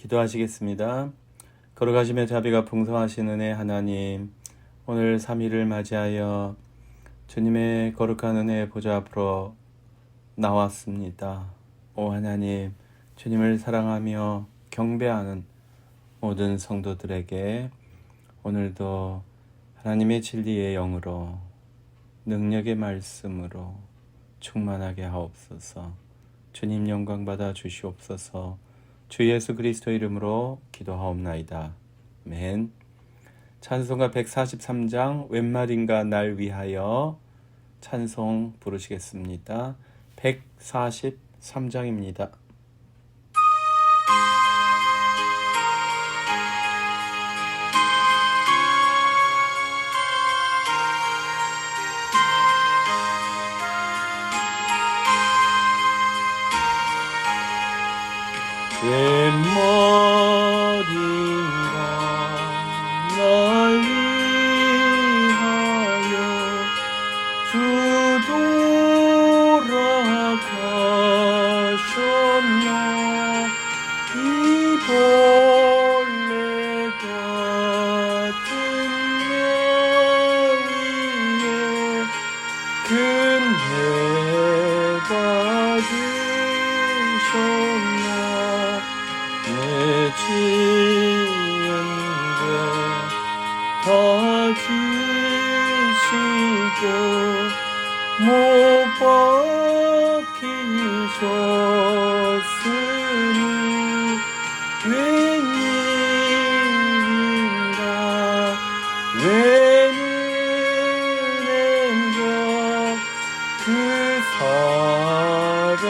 기도하시겠습니다. 걸어가시며 자비가 풍성하신 은혜 하나님, 오늘 3일을 맞이하여 주님의 거룩한 은혜 보좌 앞으로 나왔습니다. 오 하나님, 주님을 사랑하며 경배하는 모든 성도들에게 오늘도 하나님의 진리의 영으로 능력의 말씀으로 충만하게 하옵소서. 주님 영광 받아 주시옵소서. 주 예수 그리스도 이름으로 기도하옵나이다. 아멘. 찬송가 143장 웬말인가 날 위하여 찬송 부르시겠습니다. 143장입니다. 웬말인가 날 위하여 주 돌아가셨나 이 벌레 같은 내 위에 금해 받으셨나 내 지은 죄다 지시고 못 박히셨으니 웬일인가 웬은혜인가 그 사랑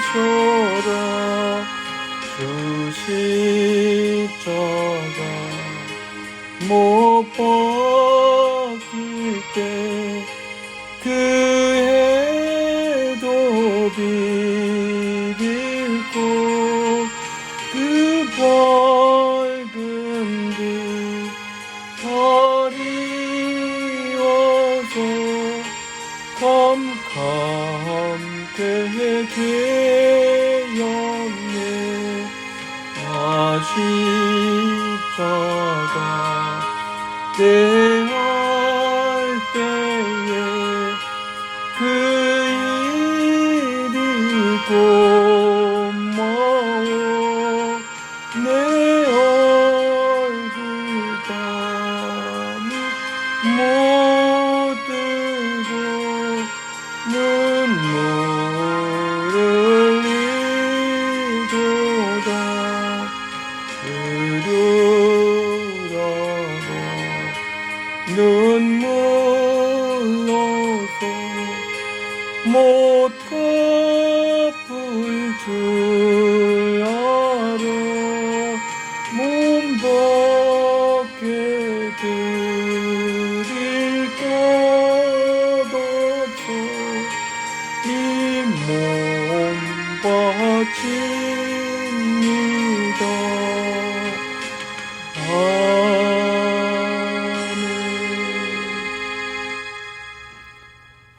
크셔라 주 십자가 못 박힐 때 그 해도 비비고 그 밝은 빛 달이어서 캄캄게 되었네 아 십자가 대할 때에 그 일이 고마워 내 얼굴 감히 못 들고 눈물을 흘리도다 그러라고 눈물로서 못 갚을 줄 알아 몸 밖에 드릴 것 없어 이 몸 바칩니다.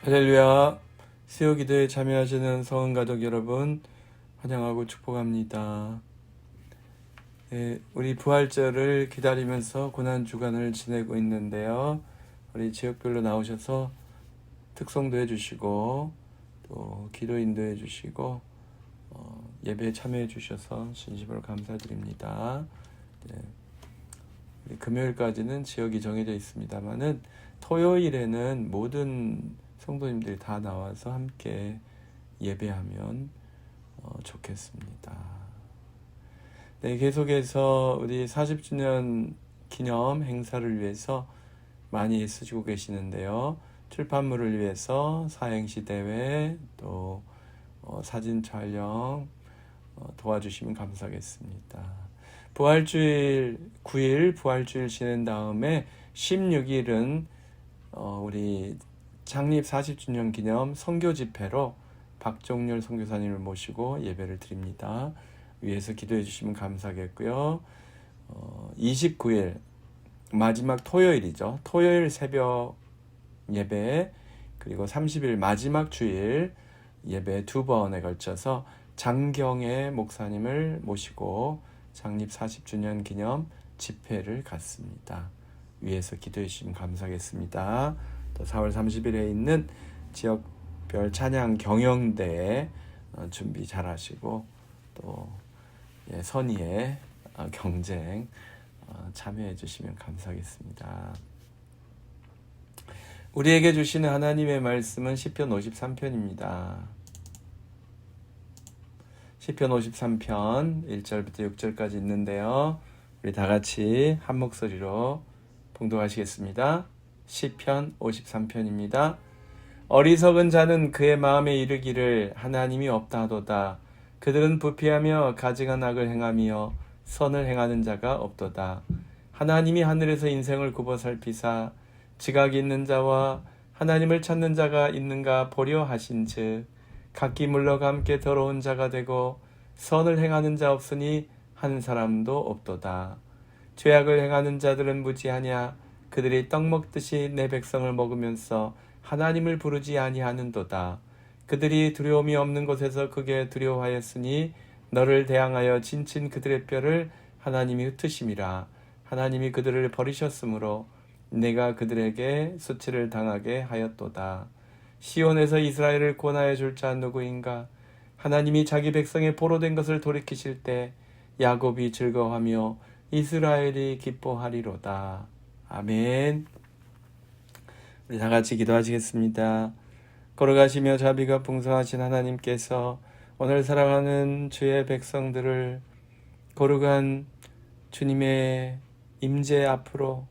할렐루야. 수요 기도에 참여하시는 성은 가족 여러분 환영하고 축복합니다. 우리 부활절을 기다리면서 고난 주간을 지내고 있는데요. 우리 지역별로 나오셔서 특송도 해주시고 또 기도 인도해 주시고 예배에 참여해 주셔서 진심으로 감사드립니다. 금요일까지는 지역이 정해져 있습니다만은 토요일에는 모든 성도님들이 다 나와서 함께 예배하면 좋겠습니다. 네, 계속해서 우리 40주년 기념 행사를 위해서 많이 애쓰시고 계시는데요. 출판물을 위해서 사행시 대회 또 사진 촬영 도와주시면 감사하겠습니다. 부활주일 9일 부활주일 지낸 다음에 16일은 우리 창립 40주년 기념 선교 집회로 박종렬 선교사님을 모시고 예배를 드립니다. 위에서 기도해 주시면 감사하겠고요. 29일 마지막 토요일이죠. 토요일 새벽 예배 그리고 30일 마지막 주일 예배 두 번에 걸쳐서 장경애 목사님을 모시고 창립 40주년 기념 집회를 갔습니다. 위에서 기도해 주시면 감사하겠습니다. 또 4월 30일에 있는 지역별 찬양 경영대회 준비 잘 하시고 또 선의의 경쟁 참여해 주시면 감사하겠습니다. 우리에게 주시는 하나님의 말씀은 시편 53편입니다. 시편 53편 1절부터 6절까지 있는데요. 우리 다 같이 한 목소리로 봉독하시겠습니다. 시편 53편입니다. 어리석은 자는 그의 마음에 이르기를 하나님이 없다 하도다. 그들은 부패하며 가증한 악을 행하며 선을 행하는 자가 없도다. 하나님이 하늘에서 인생을 굽어 살피사 지각이 있는 자와 하나님을 찾는 자가 있는가 보려 하신즉 각기 물러가 함께 더러운 자가 되고 선을 행하는 자 없으니 한 사람도 없도다. 죄악을 행하는 자들은 무지하냐. 그들이 떡 먹듯이 내 백성을 먹으면서 하나님을 부르지 아니하는도다. 그들이 두려움이 없는 곳에서 그게 두려워하였으니 너를 대항하여 진친 그들의 뼈를 하나님이 흩으심이라. 하나님이 그들을 버리셨으므로 내가 그들에게 수치를 당하게 하였도다. 시온에서 이스라엘을 구원하여 줄 자 누구인가? 하나님이 자기 백성의 보로된 것을 돌이키실 때 야곱이 즐거워하며 이스라엘이 기뻐하리로다. 아멘. 우리 다 같이 기도하시겠습니다. 걸어가시며 자비가 풍성하신 하나님께서 오늘 살아가는 주의 백성들을 거룩한 주님의 임재 앞으로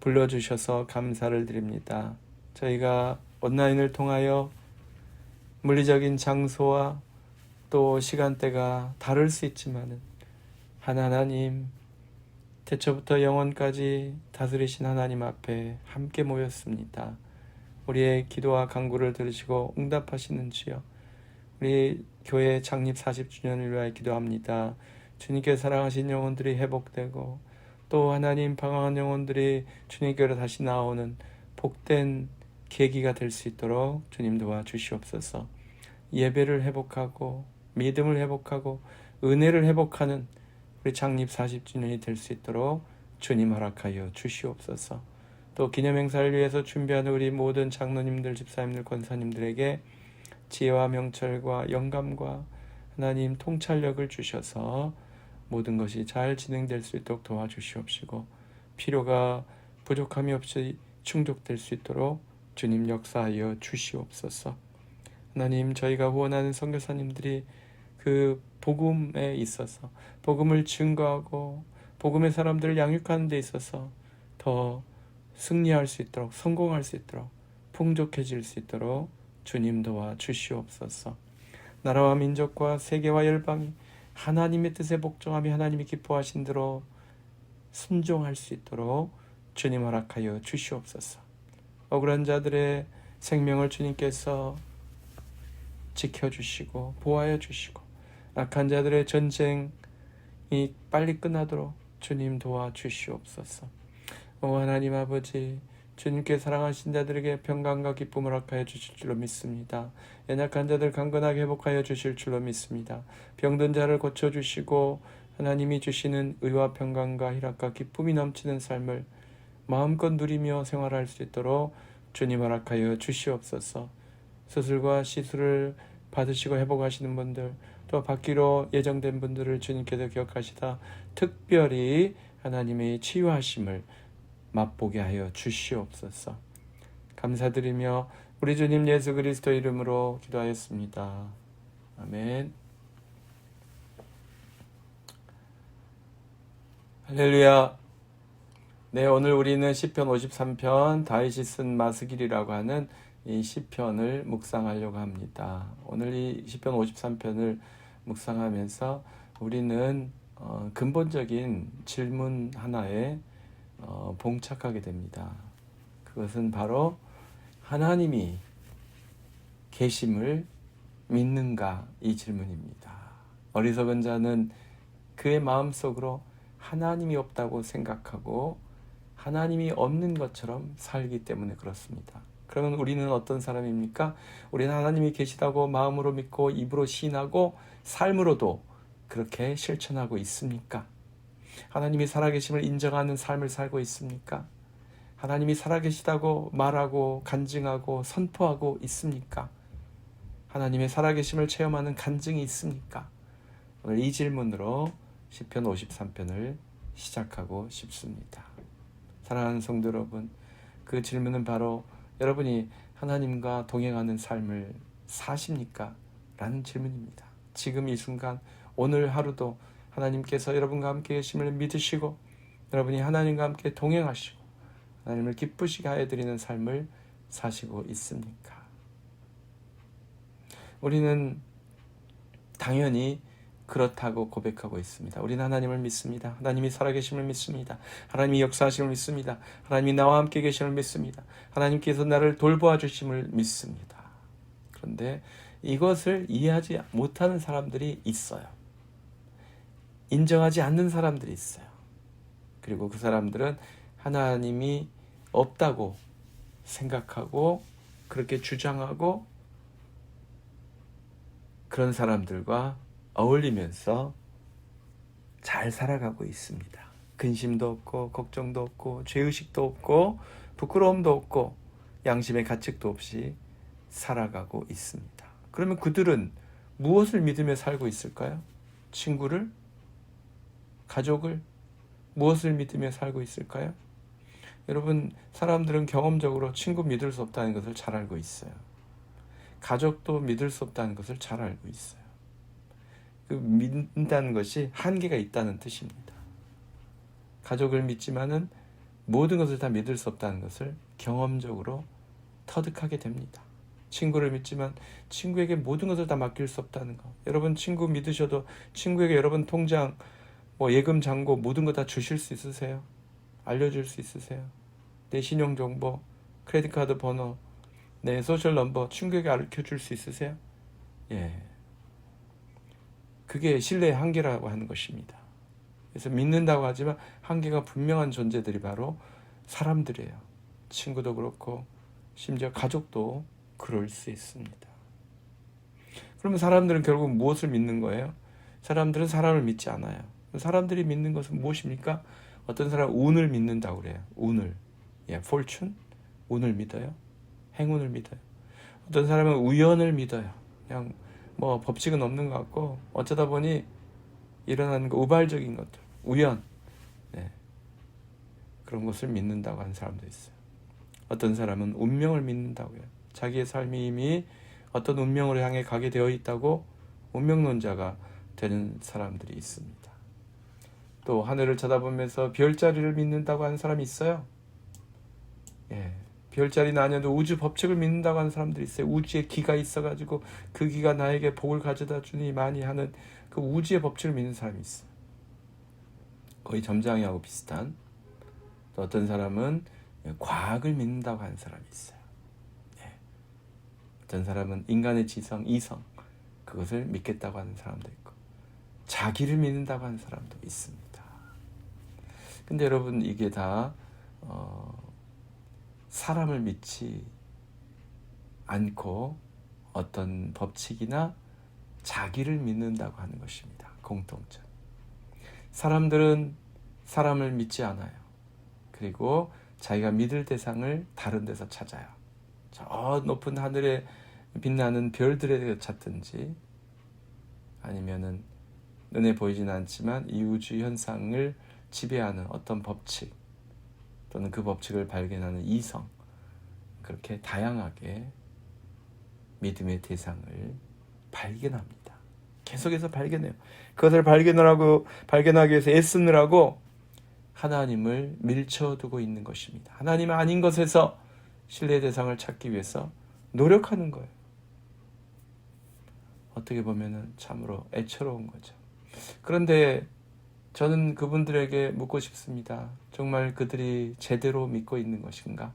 불러주셔서 감사를 드립니다. 저희가 온라인을 통하여 물리적인 장소와 또 시간대가 다를 수 있지만 하나님 태초부터 영원까지 다스리신 하나님 앞에 함께 모였습니다. 우리의 기도와 간구를 들으시고 응답하시는 주여, 우리 교회 창립 40주년을 위하여 기도합니다. 주님께 사랑하신 영혼들이 회복되고 또 하나님 방황한 영혼들이 주님께로 다시 나오는 복된 계기가 될 수 있도록 주님 도와주시옵소서. 예배를 회복하고 믿음을 회복하고 은혜를 회복하는 우리 창립 40주년이 될 수 있도록 주님 허락하여 주시옵소서. 또 기념행사를 위해서 준비하는 우리 모든 장로님들, 집사님들, 권사님들에게 지혜와 명철과 영감과 하나님 통찰력을 주셔서 모든 것이 잘 진행될 수 있도록 도와주시옵시고 필요가 부족함이 없이 충족될 수 있도록 주님 역사하여 주시옵소서. 하나님, 저희가 후원하는 선교사님들이 그 복음에 있어서 복음을 증거하고 복음의 사람들을 양육하는 데 있어서 더 승리할 수 있도록, 성공할 수 있도록, 풍족해질 수 있도록 주님 도와주시옵소서. 나라와 민족과 세계와 열방이 하나님의 뜻에 복종하며 하나님이 기뻐하신 대로 순종할 수 있도록 주님 허락하여 주시옵소서. 억울한 자들의 생명을 주님께서 지켜주시고 보호하여 주시고 악한 자들의 전쟁이 빨리 끝나도록 주님 도와주시옵소서. 오 하나님 아버지, 주님께 사랑하신 자들에게 평강과 기쁨을 허락하여 주실 줄로 믿습니다. 연약한 자들 강건하게 회복하여 주실 줄로 믿습니다. 병든 자를 고쳐주시고 하나님이 주시는 의와 평강과 희락과 기쁨이 넘치는 삶을 마음껏 누리며 생활할 수 있도록 주님 허락하여 주시옵소서. 수술과 시술을 받으시고 회복하시는 분들, 또 받기로 예정된 분들을 주님께서 기억하시다 특별히 하나님의 치유하심을 맛보게 하여 주시옵소서. 감사드리며 우리 주님 예수 그리스도 이름으로 기도하였습니다. 아멘. 할렐루야. 네, 오늘 우리는 시편 53편 다윗이 쓴 마스길이라고 하는 이 시편을 묵상하려고 합니다. 오늘 이 시편 53편을 묵상하면서 우리는 근본적인 질문 하나에 봉착하게 됩니다. 그것은 바로 하나님이 계심을 믿는가, 이 질문입니다. 어리석은 자는 그의 마음속으로 하나님이 없다고 생각하고 하나님이 없는 것처럼 살기 때문에 그렇습니다. 그러면 우리는 어떤 사람입니까? 우리는 하나님이 계시다고 마음으로 믿고 입으로 시인하고 삶으로도 그렇게 실천하고 있습니까? 하나님이 살아계심을 인정하는 삶을 살고 있습니까? 하나님이 살아계시다고 말하고 간증하고 선포하고 있습니까? 하나님의 살아계심을 체험하는 간증이 있습니까? 오늘 이 질문으로 시편 53편을 시작하고 싶습니다. 사랑하는 성도 여러분, 그 질문은 바로 여러분이 하나님과 동행하는 삶을 사십니까? 라는 질문입니다. 지금 이 순간 오늘 하루도 하나님께서 여러분과 함께 계심을 믿으시고 여러분이 하나님과 함께 동행하시고 하나님을 기쁘시게 하여 드리는 삶을 사시고 있습니까? 우리는 당연히 그렇다고 고백하고 있습니다. 우리는 하나님을 믿습니다. 하나님이 살아계심을 믿습니다. 하나님이 역사하심을 믿습니다. 하나님이 나와 함께 계심을 믿습니다. 하나님께서 나를 돌보아 주심을 믿습니다. 그런데 이것을 이해하지 못하는 사람들이 있어요. 인정하지 않는 사람들이 있어요. 그리고 그 사람들은 하나님이 없다고 생각하고 그렇게 주장하고 그런 사람들과 어울리면서 잘 살아가고 있습니다. 근심도 없고 걱정도 없고 죄의식도 없고 부끄러움도 없고 양심의 가책도 없이 살아가고 있습니다. 그러면 그들은 무엇을 믿으며 살고 있을까요? 친구를? 가족을? 무엇을 믿으며 살고 있을까요? 여러분, 사람들은 경험적으로 친구 믿을 수 없다는 것을 잘 알고 있어요. 가족도 믿을 수 없다는 것을 잘 알고 있어요. 그 믿는다는 것이 한계가 있다는 뜻입니다. 가족을 믿지만은 모든 것을 다 믿을 수 없다는 것을 경험적으로 터득하게 됩니다. 친구를 믿지만 친구에게 모든 것을 다 맡길 수 없다는 것. 여러분 친구 믿으셔도 친구에게 여러분 통장, 예금, 잔고 모든 거 다 주실 수 있으세요? 알려줄 수 있으세요? 내 신용정보, 크레딧카드 번호, 내 소셜 넘버 친구에게 알려줄 수 있으세요? 예. 그게 신뢰의 한계라고 하는 것입니다. 그래서 믿는다고 하지만 한계가 분명한 존재들이 바로 사람들이에요. 친구도 그렇고 심지어 가족도 그럴 수 있습니다. 그러면 사람들은 결국 무엇을 믿는 거예요? 사람들은 사람을 믿지 않아요. 사람들이 믿는 것은 무엇입니까? 어떤 사람은 운을 믿는다고 그래요. 운을. fortune? 운을 믿어요. 행운을 믿어요. 어떤 사람은 우연을 믿어요. 그냥 법칙은 없는 것 같고 어쩌다 보니 일어나는 거 우발적인 것들, 우연, 그런 것을 믿는다고 하는 사람도 있어요. 어떤 사람은 운명을 믿는다고 해요. 자기의 삶이 이미 어떤 운명으로 향해 가게 되어 있다고 운명론자가 되는 사람들이 있습니다. 또 하늘을 쳐다보면서 별자리를 믿는다고 하는 사람이 있어요. 별자리는 아니어도 우주 법칙을 믿는다고 하는 사람들이 있어요. 우주에 기가 있어가지고 그 기가 나에게 복을 가져다 주니 많이 하는 그 우주의 법칙을 믿는 사람이 있어요. 거의 점장이하고 비슷한. 또 어떤 사람은 과학을 믿는다고 하는 사람이 있어요. 어떤 사람은 인간의 지성, 이성, 그것을 믿겠다고 하는 사람도 있고 자기를 믿는다고 하는 사람도 있습니다. 근데 여러분 이게 다 사람을 믿지 않고 어떤 법칙이나 자기를 믿는다고 하는 것입니다. 공통점. 사람들은 사람을 믿지 않아요. 그리고 자기가 믿을 대상을 다른 데서 찾아요. 저 높은 하늘에 빛나는 별들에 찾든지 아니면은 눈에 보이지는 않지만 이 우주 현상을 지배하는 어떤 법칙 또는 그 법칙을 발견하는 이성, 그렇게 다양하게 믿음의 대상을 발견합니다. 계속해서 발견해요. 그것을 발견하기 위해서 애쓰느라고 하나님을 밀쳐두고 있는 것입니다. 하나님 아닌 것에서 신뢰의 대상을 찾기 위해서 노력하는 거예요. 어떻게 보면 참으로 애처로운 거죠. 그런데 저는 그분들에게 묻고 싶습니다. 정말 그들이 제대로 믿고 있는 것인가?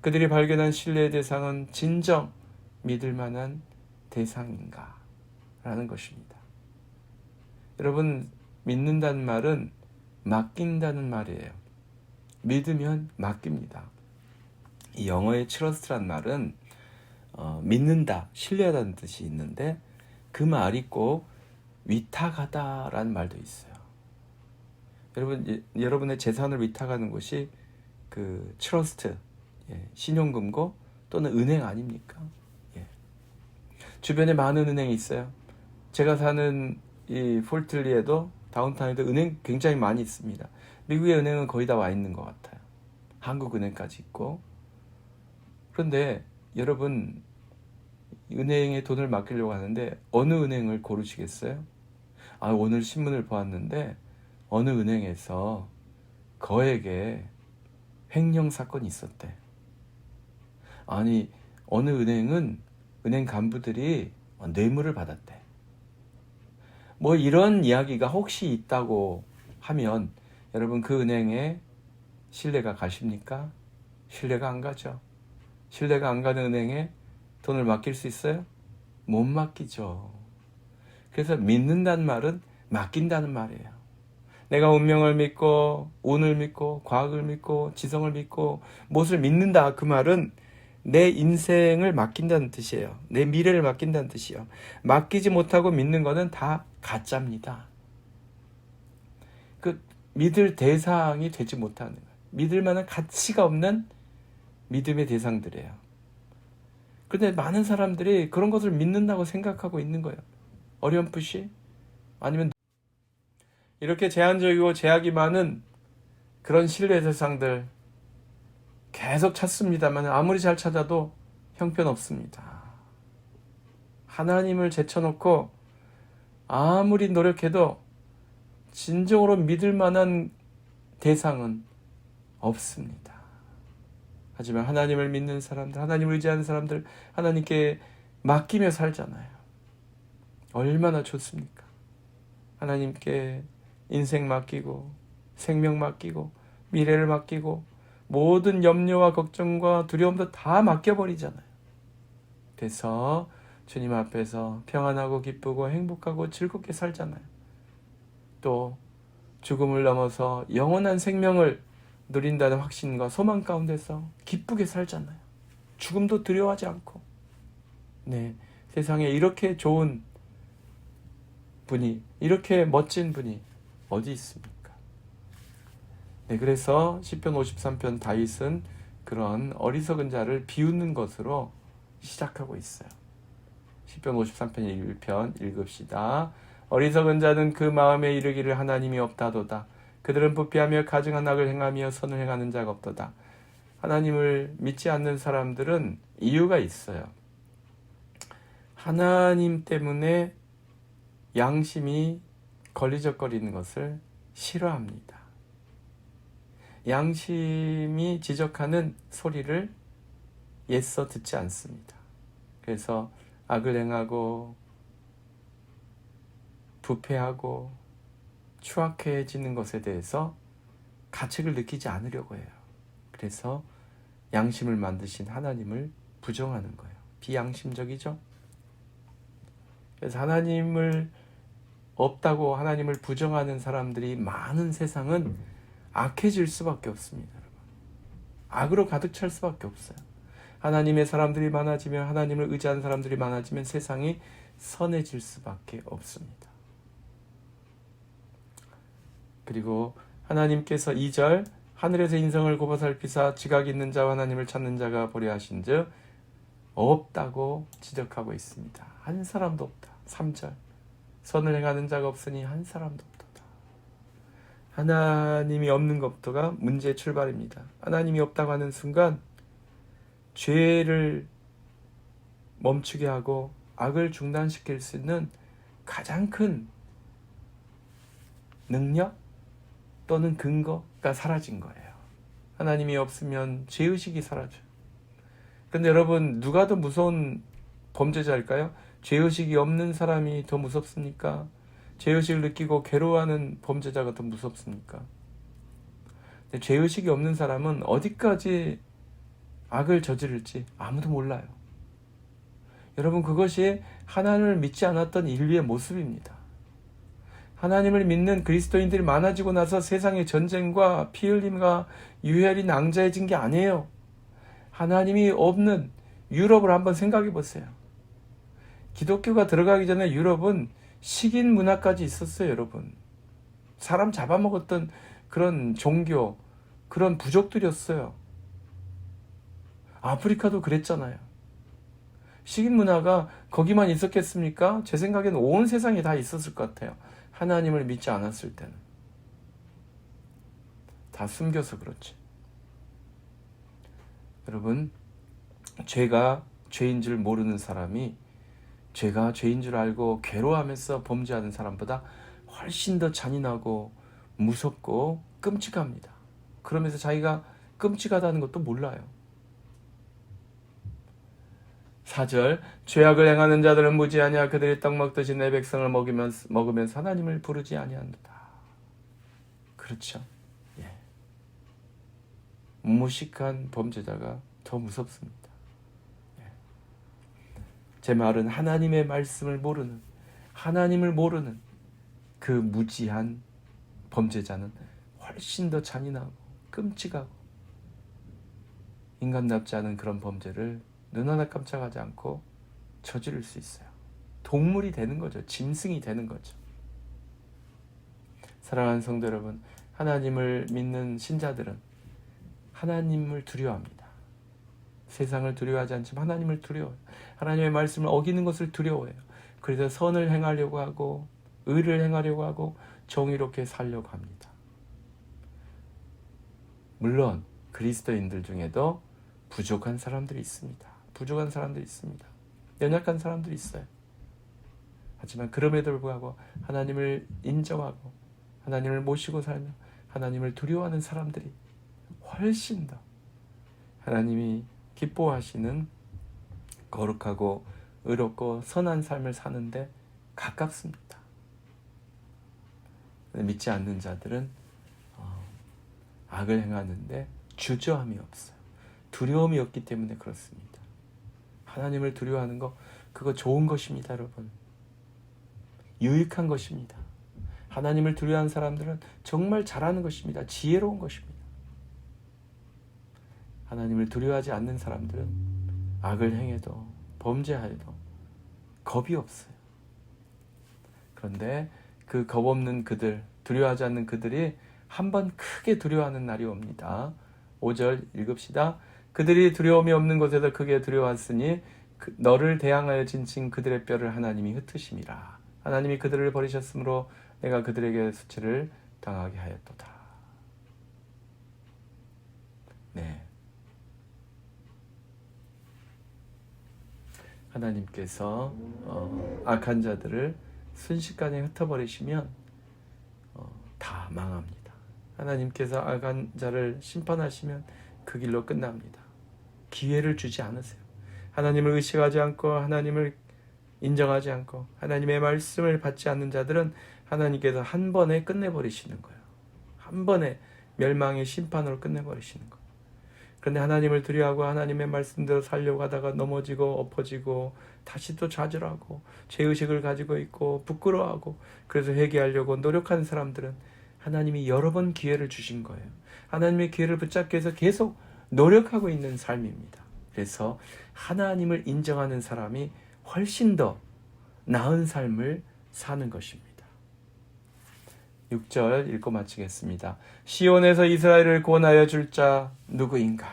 그들이 발견한 신뢰의 대상은 진정 믿을 만한 대상인가? 라는 것입니다. 여러분, 믿는다는 말은 맡긴다는 말이에요. 믿으면 맡깁니다. 이 영어의 trust란 말은 믿는다, 신뢰하다는 뜻이 있는데 그 말이 꼭 위탁하다라는 말도 있어요. 여러분의 재산을 위탁하는 것이 그 트러스트, 신용금고 또는 은행 아닙니까? 주변에 많은 은행이 있어요. 제가 사는 이 폴틀리에도 다운타운에도 은행 굉장히 많이 있습니다. 미국의 은행은 거의 다 와 있는 것 같아요. 한국은행까지 있고. 그런데 여러분 은행에 돈을 맡기려고 하는데 어느 은행을 고르시겠어요? 오늘 신문을 보았는데 어느 은행에서 거액의 횡령 사건이 있었대. 아니, 어느 은행은 은행 간부들이 뇌물을 받았대. 뭐 이런 이야기가 혹시 있다고 하면 여러분 그 은행에 신뢰가 가십니까? 신뢰가 안 가죠. 신뢰가 안 가는 은행에 돈을 맡길 수 있어요? 못 맡기죠. 그래서 믿는다는 말은 맡긴다는 말이에요. 내가 운명을 믿고 운을 믿고 과학을 믿고 지성을 믿고 무엇을 믿는다, 그 말은 내 인생을 맡긴다는 뜻이에요. 내 미래를 맡긴다는 뜻이에요. 맡기지 못하고 믿는 것은 다 가짜입니다. 그 믿을 대상이 되지 못하는 거예요. 믿을 만한 가치가 없는 믿음의 대상들이에요. 그런데 많은 사람들이 그런 것을 믿는다고 생각하고 있는 거예요. 어렴풋이, 아니면 이렇게 제한적이고 제약이 많은 그런 신뢰 대상들 계속 찾습니다만 아무리 잘 찾아도 형편없습니다. 하나님을 제쳐놓고 아무리 노력해도 진정으로 믿을 만한 대상은 없습니다. 하지만 하나님을 믿는 사람들, 하나님을 의지하는 사람들, 하나님께 맡기며 살잖아요. 얼마나 좋습니까? 하나님께 인생 맡기고 생명 맡기고 미래를 맡기고 모든 염려와 걱정과 두려움도 다 맡겨버리잖아요. 그래서 주님 앞에서 평안하고 기쁘고 행복하고 즐겁게 살잖아요. 또 죽음을 넘어서 영원한 생명을 누린다는 확신과 소망 가운데서 기쁘게 살잖아요. 죽음도 두려워하지 않고. 세상에 이렇게 좋은 분이, 이렇게 멋진 분이 어디 있습니까? 그래서 시편 53편 다윗은 그런 어리석은 자를 비웃는 것으로 시작하고 있어요. 시편 53편 1편 읽읍시다. 어리석은 자는 그 마음에 이르기를 하나님이 없다도다. 그들은 부패하며 가증한 악을 행하며 선을 행하는 자가 없도다. 하나님을 믿지 않는 사람들은 이유가 있어요. 하나님 때문에 양심이 걸리적거리는 것을 싫어합니다. 양심이 지적하는 소리를 애써 듣지 않습니다. 그래서 악을 행하고 부패하고 추악해지는 것에 대해서 가책을 느끼지 않으려고 해요. 그래서 양심을 만드신 하나님을 부정하는 거예요. 비양심적이죠? 그래서 하나님을 없다고 하나님을 부정하는 사람들이 많은 세상은 악해질 수밖에 없습니다. 여러분. 악으로 가득 찰 수밖에 없어요. 하나님의 사람들이 많아지면, 하나님을 의지하는 사람들이 많아지면 세상이 선해질 수밖에 없습니다. 그리고 하나님께서 2절 하늘에서 인성을 굽어 살피사 지각 있는 자와 하나님을 찾는 자가 보려 하신즉 없다고 지적하고 있습니다. 한 사람도 없다. 3절 선을 행하는 자가 없으니 한 사람도 없도다. 하나님이 없는 것부터가 문제의 출발입니다. 하나님이 없다고 하는 순간 죄를 멈추게 하고 악을 중단시킬 수 있는 가장 큰 능력 또는 근거가 사라진 거예요. 하나님이 없으면 죄의식이 사라져요. 그런데 여러분, 누가 더 무서운 범죄자일까요? 죄의식이 없는 사람이 더 무섭습니까? 죄의식을 느끼고 괴로워하는 범죄자가 더 무섭습니까? 근데 죄의식이 없는 사람은 어디까지 악을 저지를지 아무도 몰라요. 여러분, 그것이 하나님을 믿지 않았던 인류의 모습입니다. 하나님을 믿는 그리스도인들이 많아지고 나서 세상의 전쟁과 피 흘림과 유혈이 낭자해진 게 아니에요. 하나님이 없는 유럽을 한번 생각해 보세요. 기독교가 들어가기 전에 유럽은 식인 문화까지 있었어요, 여러분. 사람 잡아먹었던 그런 종교, 그런 부족들이었어요. 아프리카도 그랬잖아요. 식인 문화가 거기만 있었겠습니까? 제 생각에는 온 세상에 다 있었을 것 같아요. 하나님을 믿지 않았을 때는. 다 숨겨서 그렇지. 여러분, 죄가 죄인 줄 모르는 사람이 죄가 죄인 줄 알고 괴로워하면서 범죄하는 사람보다 훨씬 더 잔인하고 무섭고 끔찍합니다. 그러면서 자기가 끔찍하다는 것도 몰라요. 4절, 죄악을 행하는 자들은 무지하냐. 그들이 떡 먹듯이 내 백성을 먹으면서 하나님을 부르지 아니한다. 그렇죠. 예. 무식한 범죄자가 더 무섭습니다. 예. 제 말은 하나님의 말씀을 모르는, 하나님을 모르는 그 무지한 범죄자는 훨씬 더 잔인하고 끔찍하고 인간답지 않은 그런 범죄를 눈 하나 깜짝하지 않고 저지를 수 있어요. 동물이 되는 거죠. 짐승이 되는 거죠. 사랑하는 성도 여러분, 하나님을 믿는 신자들은 하나님을 두려워합니다. 세상을 두려워하지 않지만 하나님을 두려워해요. 하나님의 말씀을 어기는 것을 두려워해요. 그래서 선을 행하려고 하고 의를 행하려고 하고 정의롭게 살려고 합니다. 물론 그리스도인들 중에도 부족한 사람들이 있습니다. 부족한 사람들이 있습니다. 연약한 사람들이 있어요. 하지만 그럼에도 불구하고 하나님을 인정하고 하나님을 모시고 살며 하나님을 두려워하는 사람들이 훨씬 더 하나님이 기뻐하시는 거룩하고 의롭고 선한 삶을 사는데 가깝습니다. 믿지 않는 자들은 악을 행하는데 주저함이 없어요. 두려움이 없기 때문에 그렇습니다. 하나님을 두려워하는 거, 그거 좋은 것입니다, 여러분. 유익한 것입니다. 하나님을 두려워하는 사람들은 정말 잘하는 것입니다. 지혜로운 것입니다. 하나님을 두려워하지 않는 사람들은 악을 행해도 범죄하여도 겁이 없어요. 그런데 그 겁 없는 그들, 두려워하지 않는 그들이 한번 크게 두려워하는 날이 옵니다. 5절 읽읍시다. 그들이 두려움이 없는 곳에서 크게 두려워하였으니 너를 대항하여 진친 그들의 뼈를 하나님이 흩으심이라. 하나님이 그들을 버리셨으므로 내가 그들에게 수치를 당하게 하였도다. 네. 하나님께서 악한 자들을 순식간에 흩어버리시면 다 망합니다. 하나님께서 악한 자를 심판하시면 그 길로 끝납니다. 기회를 주지 않으세요. 하나님을 의식하지 않고 하나님을 인정하지 않고 하나님의 말씀을 받지 않는 자들은 하나님께서 한 번에 끝내버리시는 거예요. 한 번에 멸망의 심판으로 끝내버리시는 거예요. 그런데 하나님을 두려워하고 하나님의 말씀대로 살려고 하다가 넘어지고 엎어지고 다시 또 좌절하고 죄의식을 가지고 있고 부끄러워하고 그래서 회개하려고 노력하는 사람들은 하나님이 여러 번 기회를 주신 거예요. 하나님의 기회를 붙잡기 위해서 계속 노력하고 있는 삶입니다. 그래서 하나님을 인정하는 사람이 훨씬 더 나은 삶을 사는 것입니다. 6절 읽고 마치겠습니다. 시온에서 이스라엘을 구원하여 줄 자 누구인가?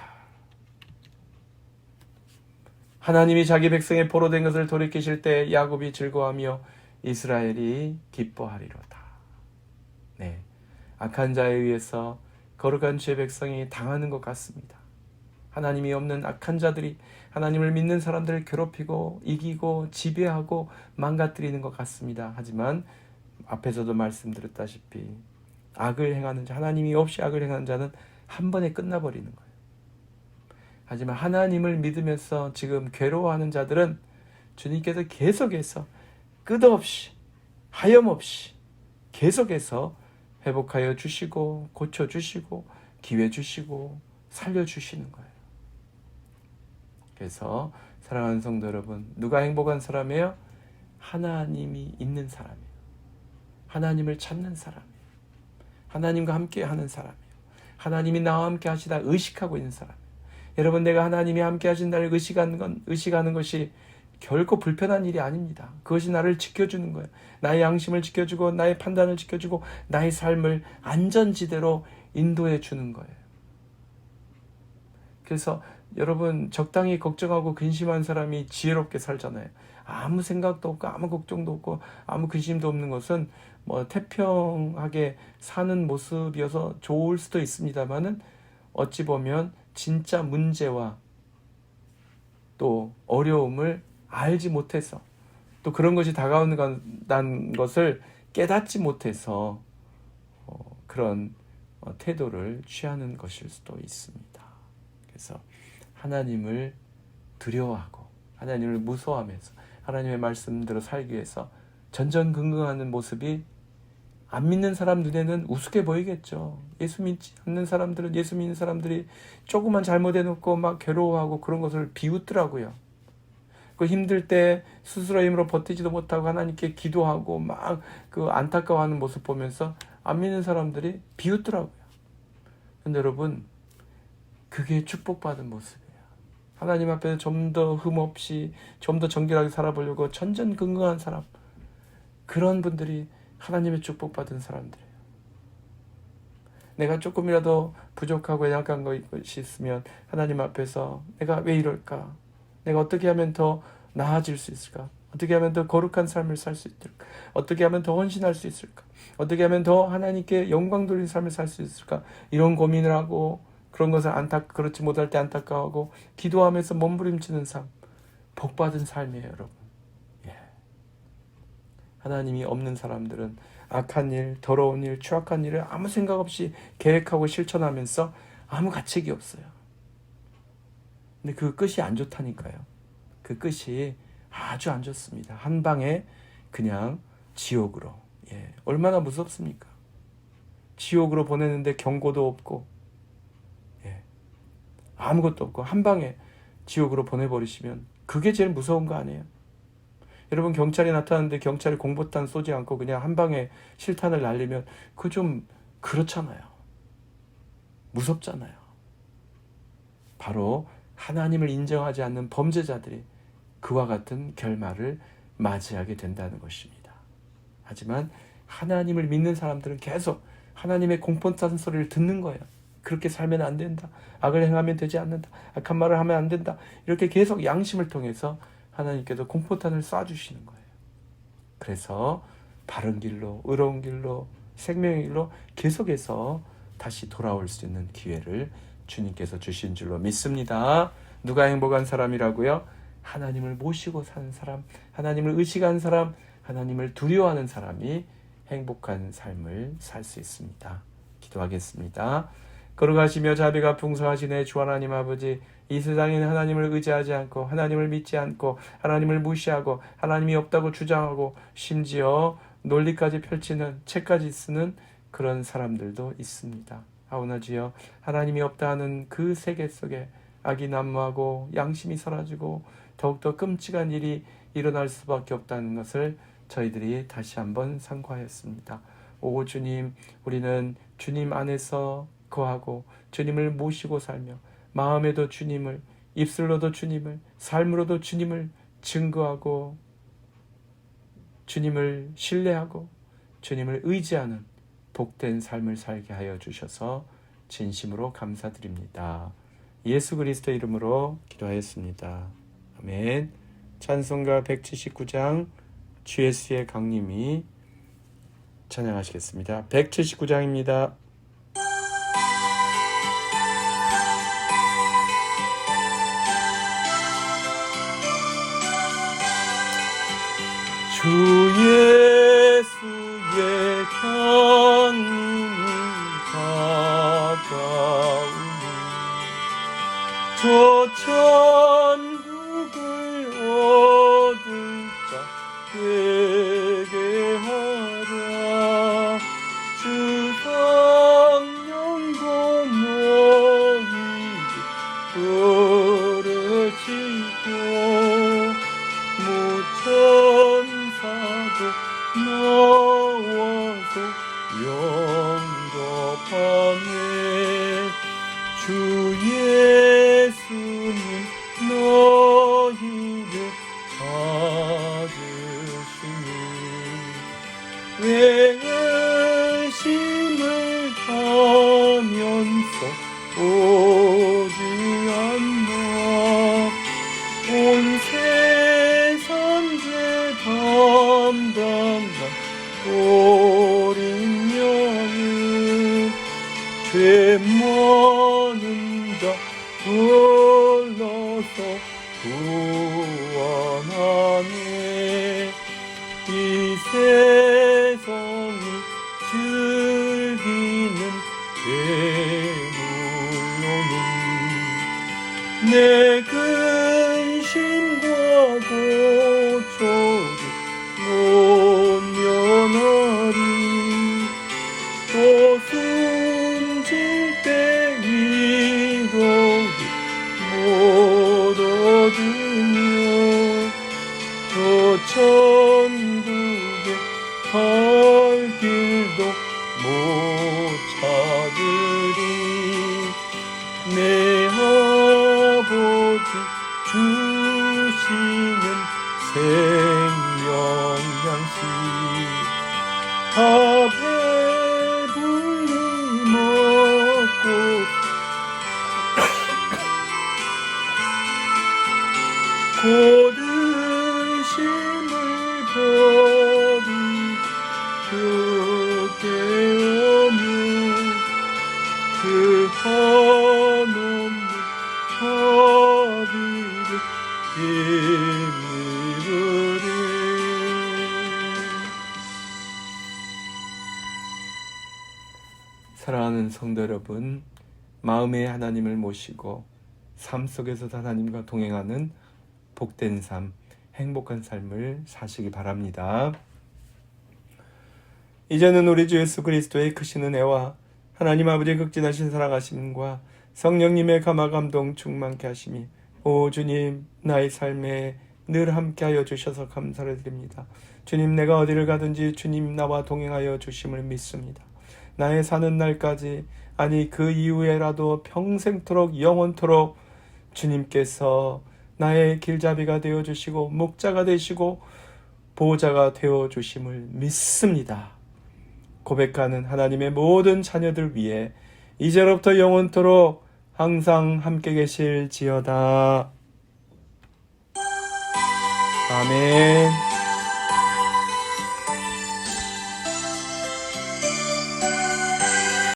하나님이 자기 백성의 포로된 것을 돌이키실 때 야곱이 즐거워하며 이스라엘이 기뻐하리로다. 네, 악한 자에 의해서 거룩한 주의 백성이 당하는 것 같습니다. 하나님이 없는 악한 자들이 하나님을 믿는 사람들을 괴롭히고 이기고 지배하고 망가뜨리는 것 같습니다. 하지만 앞에서도 말씀드렸다시피 악을 행하는 자, 하나님이 없이 악을 행하는 자는 한 번에 끝나버리는 거예요. 하지만 하나님을 믿으면서 지금 괴로워하는 자들은 주님께서 계속해서 끝없이 하염없이 계속해서 회복하여 주시고 고쳐주시고 기회 주시고 살려주시는 거예요. 그래서 사랑하는 성도 여러분, 누가 행복한 사람이에요? 하나님이 있는 사람이에요. 하나님을 찾는 사람이에요. 하나님과 함께 하는 사람이에요. 하나님이 나와 함께 하시다 의식하고 있는 사람이에요. 여러분, 내가 하나님이 함께 하신다를 의식하는 것이 결코 불편한 일이 아닙니다. 그것이 나를 지켜주는 거예요. 나의 양심을 지켜주고 나의 판단을 지켜주고 나의 삶을 안전지대로 인도해 주는 거예요. 그래서 여러분, 적당히 걱정하고 근심한 사람이 지혜롭게 살잖아요. 아무 생각도 없고 아무 걱정도 없고 아무 근심도 없는 것은 태평하게 사는 모습이어서 좋을 수도 있습니다만은, 어찌 보면 진짜 문제와 또 어려움을 알지 못해서, 또 그런 것이 다가온다는 것을 깨닫지 못해서 그런 태도를 취하는 것일 수도 있습니다. 그래서 하나님을 두려워하고 하나님을 무서워하면서 하나님의 말씀대로 살기 위해서 전전긍긍하는 모습이 안 믿는 사람 눈에는 우습게 보이겠죠. 예수 믿지 않는 사람들은, 예수 믿는 사람들이 조금만 잘못해놓고 막 괴로워하고 그런 것을 비웃더라고요. 그 힘들 때 스스로 힘으로 버티지도 못하고 하나님께 기도하고 막 그 안타까워하는 모습 보면서 안 믿는 사람들이 비웃더라고요. 근데 여러분, 그게 축복받은 모습이에요. 하나님 앞에서 좀 더 흠없이 좀 더 정결하게 살아보려고 전전긍긍한 사람, 그런 분들이 하나님의 축복받은 사람들이에요. 내가 조금이라도 부족하고 약한 것이 있으면 하나님 앞에서 내가 왜 이럴까? 내가 어떻게 하면 더 나아질 수 있을까? 어떻게 하면 더 거룩한 삶을 살 수 있을까? 어떻게 하면 더 헌신할 수 있을까? 어떻게 하면 더 하나님께 영광 돌리는 삶을 살 수 있을까? 이런 고민을 하고, 그런 것을 그렇지 못할 때 안타까워하고 기도하면서 몸부림치는 삶, 복받은 삶이에요, 여러분. 예. 하나님이 없는 사람들은 악한 일, 더러운 일, 추악한 일을 아무 생각 없이 계획하고 실천하면서 아무 가책이 없어요. 근데 그 끝이 안 좋다니까요. 그 끝이 아주 안 좋습니다. 한 방에 그냥 지옥으로. 예. 얼마나 무섭습니까? 지옥으로 보내는데 경고도 없고, 예. 아무것도 없고 한 방에 지옥으로 보내버리시면 그게 제일 무서운 거 아니에요? 여러분, 경찰이 나타났는데 경찰이 공포탄 쏘지 않고 그냥 한 방에 실탄을 날리면 그거 좀 그렇잖아요. 무섭잖아요. 바로 하나님을 인정하지 않는 범죄자들이 그와 같은 결말을 맞이하게 된다는 것입니다. 하지만 하나님을 믿는 사람들은 계속 하나님의 공포탄 소리를 듣는 거예요. 그렇게 살면 안 된다. 악을 행하면 되지 않는다. 악한 말을 하면 안 된다. 이렇게 계속 양심을 통해서 하나님께서 공포탄을 쏴주시는 거예요. 그래서 바른 길로, 의로운 길로, 생명의 길로 계속해서 다시 돌아올 수 있는 기회를 주님께서 주신 줄로 믿습니다. 누가 행복한 사람이라고요? 하나님을 모시고 사는 사람, 하나님을 의식하는 사람, 하나님을 두려워하는 사람이 행복한 삶을 살 수 있습니다. 기도하겠습니다. 거룩하시며 자비가 풍성하시네 주 하나님 아버지, 이 세상에는 하나님을 의지하지 않고 하나님을 믿지 않고 하나님을 무시하고 하나님이 없다고 주장하고 심지어 논리까지 펼치는, 책까지 쓰는 그런 사람들도 있습니다. 하오나 주여, 하나님이 없다 하는 그 세계 속에 악이 난무하고 양심이 사라지고 더욱더 끔찍한 일이 일어날 수밖에 없다는 것을 저희들이 다시 한번 상고하였습니다. 오 주님, 우리는 주님 안에서 거하고 주님을 모시고 살며 마음에도 주님을, 입술로도 주님을, 삶으로도 주님을 증거하고 주님을 신뢰하고 주님을 의지하는 복된 삶을 살게 하여 주셔서 진심으로 감사드립니다. 예수 그리스도의 이름으로 기도하였습니다. 아멘. 찬송가 179장 주 예수의 강림이 찬양하시겠습니다. 179장입니다. 주 예수의 강림이 다가오니 저 천국을 얻을 자 되게 하라. 주 성령과 너희를 부르시고 무천사도 나와서 영접하네. 주 예수 왜 의심을 하면서 오지 않나. 온 세상 죄 담당한 어린 양을 죄 많은 자 불러서 구원하네. 이 세상이 즐기는 배불로는 내 근심과 고초를 못 면하리. 또 숨질 때 위로를 못 얻으며 저 천국에 갈 길도 못 찾으리. 내 아버지 주시는 생명양식 다 배불리 먹고 곧 의심을 버리고 주께 오며 그 한없는 자비를 힘입으리. 사랑하는 성도 여러분, 마음에 하나님을 모시고 삶 속에서 하나님과 동행하는 복된 삶, 행복한 삶을 사시기 바랍니다. 이제는 우리 주 예수 그리스도의 크신 은혜와 하나님 아버지의 극진하신 사랑하심과 성령님의 감화 감동 충만케 하심이 오 주님 나의 삶에 늘 함께하여 주셔서 감사를 드립니다. 주님, 내가 어디를 가든지 주님 나와 동행하여 주심을 믿습니다. 나의 사는 날까지, 아니 그 이후에라도 평생토록 영원토록 주님께서 나의 길잡이가 되어주시고 목자가 되시고 보호자가 되어주심을 믿습니다. 고백하는 하나님의 모든 자녀들 위해 이제로부터 영원토록 항상 함께 계실지어다. 아멘.